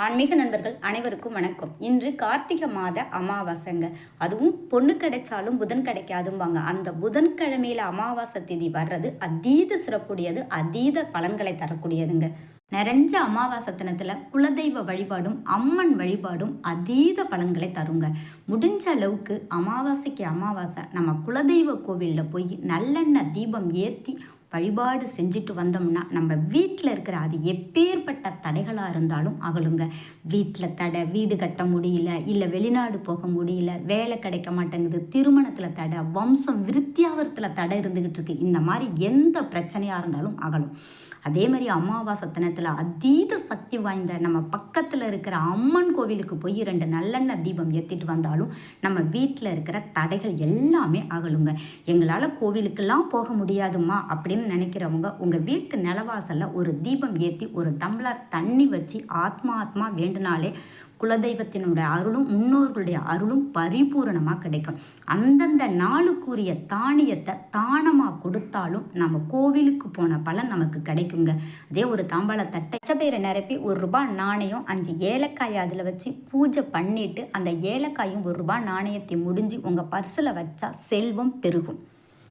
ஆன்மீக நண்பர்கள் அனைவருக்கும் வணக்கம். இன்று கார்த்திகை மாத அமாவாசைங்க. அதுவும் பொண்ணு கிடைச்சாலும் புதன் கிடைக்காதும்பாங்க. அந்த புதன்கிழமையில அமாவாசை திதி வர்றது அதீத சிறப்புடையது, அதீத பலன்களை தரக்கூடியதுங்க. நிறைஞ்ச அமாவாசை தினத்துல குலதெய்வ வழிபாடும் அம்மன் வழிபாடும் அதீத பலன்களை தருங்க. முடிஞ்ச அளவுக்கு அமாவாசைக்கு அமாவாசை நம்ம குலதெய்வ கோவிலில் போய் நல்லெண்ணெய் தீபம் ஏற்றி வழிபாடு செஞ்சுட்டு வந்தோம்னா நம்ம வீட்டில் இருக்கிற அது எப்பேற்பட்ட தடைகளாக இருந்தாலும் அகலுங்க. வீட்டில் தடை, வீடு கட்ட முடியல, இல்லை வெளிநாடு போக முடியல, வேலை கிடைக்க மாட்டேங்குது, திருமணத்தில் தடை, வம்சம் விருத்தியாவரத்தில் தடை இருந்துக்கிட்டு இருக்கு. இந்த மாதிரி எந்த பிரச்சனையாக இருந்தாலும் அகலும். அதே மாதிரி அமாவாசை தினத்தில் அதீத சக்தி வாய்ந்த நம்ம பக்கத்தில் இருக்கிற அம்மன் கோவிலுக்கு போய் 2 நல்லெண்ணெய் தீபம் ஏற்றிட்டு வந்தாலும் நம்ம வீட்டில் இருக்கிற தடைகள் எல்லாமே அகலுங்க. எங்களால் கோவிலுக்கெல்லாம் போக முடியாதுமா அப்படின்னு நினைக்கிறவங்க உங்கள் வீட்டு நிலவாசலில் ஒரு தீபம் ஏற்றி ஒரு டம்ளர் தண்ணி வச்சு ஆத்மா வேண்டுனாலே குலதெய்வத்தினுடைய அருளும் முன்னோர்களுடைய அருளும் பரிபூரணமாக கிடைக்கும். அந்தந்த நாளுக்குரிய தானியத்தை தானமாக கொடுத்தாலும் நம்ம கோவிலுக்கு போன பலன் நமக்கு கிடைக்குங்க. அதே ஒரு தாம்பாள தட்டை பச்சைப்பயிரை நிரப்பி ₹1 நாணயம் 5 ஏலக்காய் அதில் வச்சு பூஜை பண்ணிட்டு அந்த ஏலக்காயும் ₹1 நாணயத்தை முடிஞ்சு உங்கள் பர்ஸில் வச்சா செல்வம் பெருகும்.